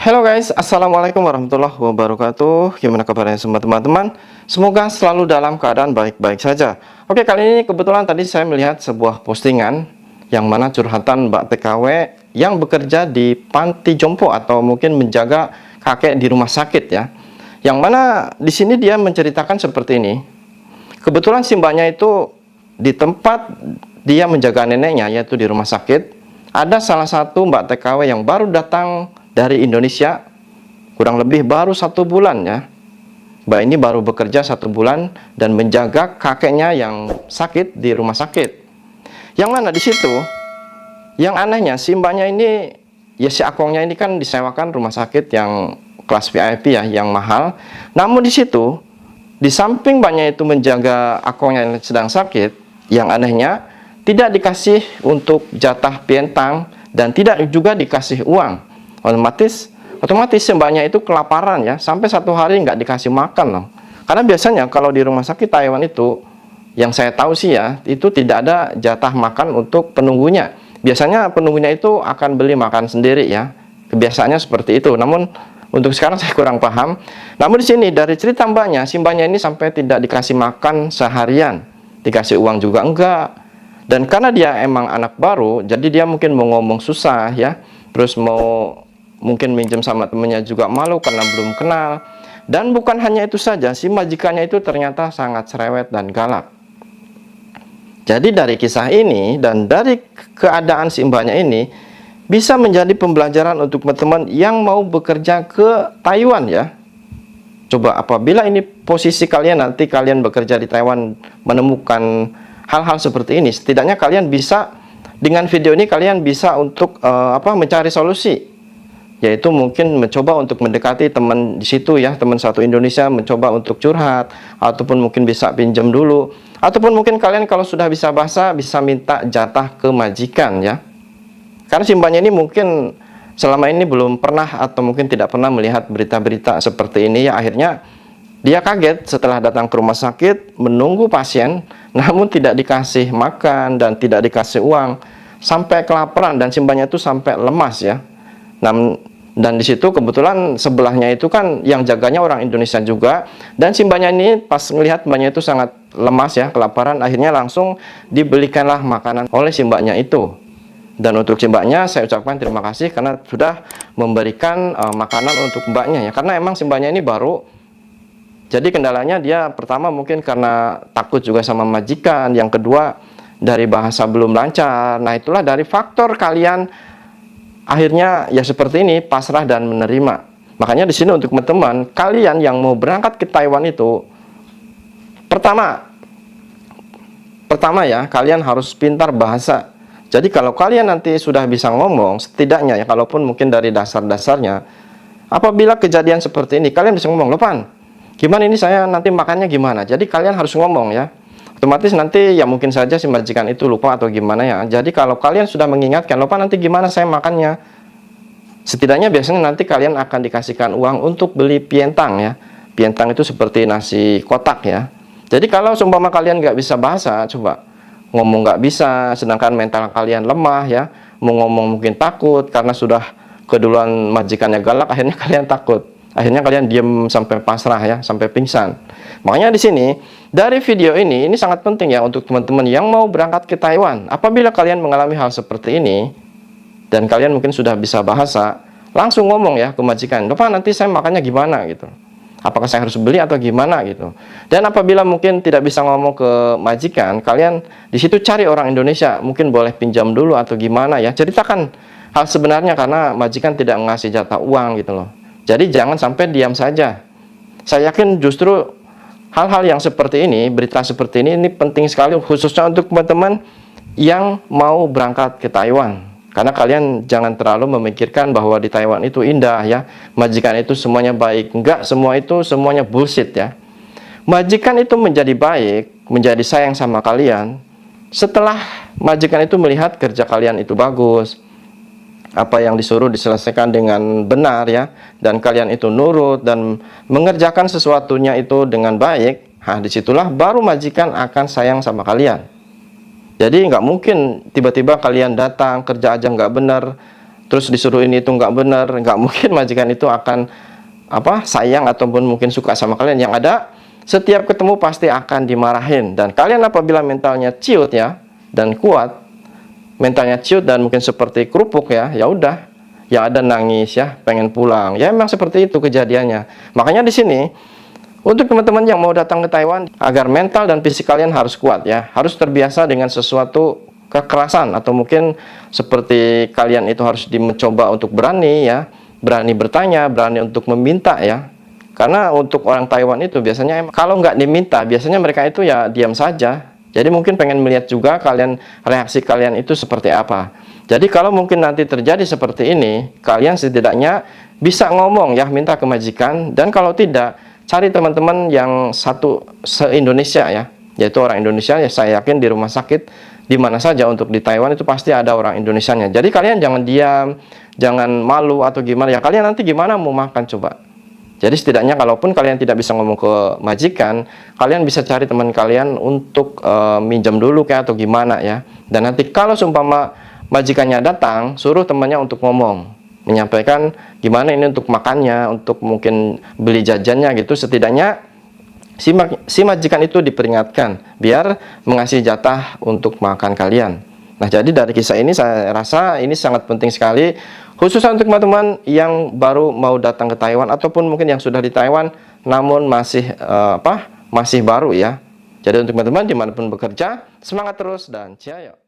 Halo guys, assalamualaikum warahmatullahi wabarakatuh. Gimana kabarnya semua teman-teman? Semoga selalu dalam keadaan baik-baik saja. Oke, kali ini kebetulan tadi saya melihat sebuah postingan yang mana curhatan Mbak TKW yang bekerja di panti jompo atau mungkin menjaga kakek di rumah sakit ya. Yang mana di sini dia menceritakan seperti ini. Kebetulan si mbaknya itu di tempat dia menjaga neneknya, yaitu di rumah sakit, ada salah satu Mbak TKW yang baru datang dari Indonesia, kurang lebih baru 1 bulan ya. Mbak ini baru bekerja 1 bulan dan menjaga kakeknya yang sakit di rumah sakit. Yang mana di situ, yang anehnya si mbaknya ini, ya si akongnya ini kan disewakan rumah sakit yang kelas VIP ya, yang mahal. Namun di situ, di samping mbaknya itu menjaga akongnya yang sedang sakit, yang anehnya tidak dikasih untuk jatah pientang dan tidak juga dikasih uang. Otomatis mbaknya itu kelaparan ya, sampai 1 hari nggak dikasih makan loh. Karena biasanya kalau di rumah sakit Taiwan itu, yang saya tahu sih ya, itu tidak ada jatah makan untuk penunggunya. Biasanya penunggunya itu akan beli makan sendiri ya, kebiasaannya seperti itu. Namun untuk sekarang saya kurang paham. Namun di sini dari cerita mbaknya, si mbaknya ini sampai tidak dikasih makan seharian, dikasih uang juga enggak. Dan karena dia emang anak baru, jadi dia mungkin mau ngomong susah ya, terus mau mungkin minjem sama temennya juga malu karena belum kenal. Dan bukan hanya itu saja, si majikannya itu ternyata sangat cerewet dan galak. Jadi dari kisah ini dan dari keadaan si mbaknya ini bisa menjadi pembelajaran untuk teman-teman yang mau bekerja ke Taiwan ya. Coba apabila ini posisi kalian, nanti kalian bekerja di Taiwan menemukan hal-hal seperti ini, setidaknya kalian bisa, dengan video ini kalian bisa untuk mencari solusi, yaitu mungkin mencoba untuk mendekati teman di situ ya, teman satu Indonesia, mencoba untuk curhat, ataupun mungkin bisa pinjam dulu, ataupun mungkin kalian kalau sudah bisa bahasa bisa minta jatah ke majikan ya. Karena si mbaknya ini mungkin selama ini belum pernah atau mungkin tidak pernah melihat berita-berita seperti ini ya, akhirnya dia kaget setelah datang ke rumah sakit menunggu pasien, namun tidak dikasih makan dan tidak dikasih uang, sampai kelaparan dan si mbaknya itu sampai lemas ya. Dan di situ kebetulan sebelahnya itu kan yang jaganya orang Indonesia juga, dan si mbaknya ini pas melihat mbaknya itu sangat lemas ya, kelaparan, akhirnya langsung dibelikanlah makanan oleh si mbaknya itu. Dan untuk si mbaknya saya ucapkan terima kasih karena sudah memberikan makanan untuk mbaknya ya, karena emang si mbaknya ini baru. Jadi kendalanya dia pertama mungkin karena takut juga sama majikan, yang kedua dari bahasa belum lancar. Nah itulah dari faktor kalian akhirnya ya seperti ini, pasrah dan menerima. Makanya di sini untuk teman-teman kalian yang mau berangkat ke Taiwan itu, pertama ya kalian harus pintar bahasa. Jadi kalau kalian nanti sudah bisa ngomong, setidaknya ya, kalaupun mungkin dari dasar-dasarnya, apabila kejadian seperti ini kalian bisa ngomong, "Lopan, gimana ini saya nanti makannya gimana?" Jadi kalian harus ngomong ya. Otomatis nanti ya mungkin saja si majikan itu lupa atau gimana ya. Jadi kalau kalian sudah mengingatkan, "Lupa nanti gimana saya makannya?" Setidaknya biasanya nanti kalian akan dikasihkan uang untuk beli pientang ya. Pientang itu seperti nasi kotak ya. Jadi kalau seumpama kalian nggak bisa bahasa, coba ngomong nggak bisa, sedangkan mental kalian lemah ya, mau ngomong mungkin takut karena sudah keduluan majikannya galak, akhirnya kalian takut. Akhirnya kalian diam sampai pasrah ya, sampai pingsan. Makanya di sini dari video ini sangat penting ya untuk teman-teman yang mau berangkat ke Taiwan. Apabila kalian mengalami hal seperti ini dan kalian mungkin sudah bisa bahasa, langsung ngomong ya ke majikan, "Bapak nanti saya makannya gimana?" gitu. Apakah saya harus beli atau gimana gitu. Dan apabila mungkin tidak bisa ngomong ke majikan, kalian di situ cari orang Indonesia, mungkin boleh pinjam dulu atau gimana ya. Ceritakan hal sebenarnya karena majikan tidak ngasih jatah uang gitu loh. Jadi jangan sampai diam saja. Saya yakin justru hal-hal yang seperti ini, berita seperti ini penting sekali khususnya untuk teman-teman yang mau berangkat ke Taiwan. Karena kalian jangan terlalu memikirkan bahwa di Taiwan itu indah ya, majikan itu semuanya baik. Enggak, semua itu semuanya bullshit ya. Majikan itu menjadi baik, menjadi sayang sama kalian setelah majikan itu melihat kerja kalian itu bagus, apa yang disuruh diselesaikan dengan benar ya, dan kalian itu nurut dan mengerjakan sesuatunya itu dengan baik. Nah disitulah baru majikan akan sayang sama kalian. Jadi nggak mungkin tiba-tiba kalian datang kerja aja nggak benar, terus disuruh ini itu nggak benar, nggak mungkin majikan itu akan sayang ataupun mungkin suka sama kalian. Yang ada setiap ketemu pasti akan dimarahin, dan kalian apabila mentalnya ciut ya dan kuat, mentalnya ciut dan mungkin seperti kerupuk ya, ya udah, yang ada nangis ya, pengen pulang. Ya memang seperti itu kejadiannya. Makanya di sini untuk teman-teman yang mau datang ke Taiwan, agar mental dan fisik kalian harus kuat ya, harus terbiasa dengan sesuatu kekerasan, atau mungkin seperti kalian itu harus mencoba untuk berani ya, berani bertanya, berani untuk meminta ya. Karena untuk orang Taiwan itu biasanya kalau nggak diminta, biasanya mereka itu ya diam saja. Jadi mungkin pengen melihat juga kalian, reaksi kalian itu seperti apa. Jadi kalau mungkin nanti terjadi seperti ini, kalian setidaknya bisa ngomong ya, minta ke majikan. Dan kalau tidak, cari teman-teman yang satu se-Indonesia ya, yaitu orang Indonesia ya. Saya yakin di rumah sakit di mana saja untuk di Taiwan itu pasti ada orang Indonesianya. Jadi kalian jangan diam, jangan malu atau gimana ya. Kalian nanti gimana mau makan coba. Jadi setidaknya kalaupun kalian tidak bisa ngomong ke majikan, kalian bisa cari teman kalian untuk minjam dulu kayak atau gimana ya. Dan nanti kalau seumpama majikannya datang, suruh temannya untuk ngomong, menyampaikan gimana ini untuk makannya, untuk mungkin beli jajannya gitu. Setidaknya si majikan itu diperingatkan biar mengasih jatah untuk makan kalian. Nah, jadi dari kisah ini saya rasa ini sangat penting sekali, khususnya untuk teman-teman yang baru mau datang ke Taiwan ataupun mungkin yang sudah di Taiwan namun masih masih baru ya. Jadi untuk teman-teman dimanapun bekerja, semangat terus dan ciao.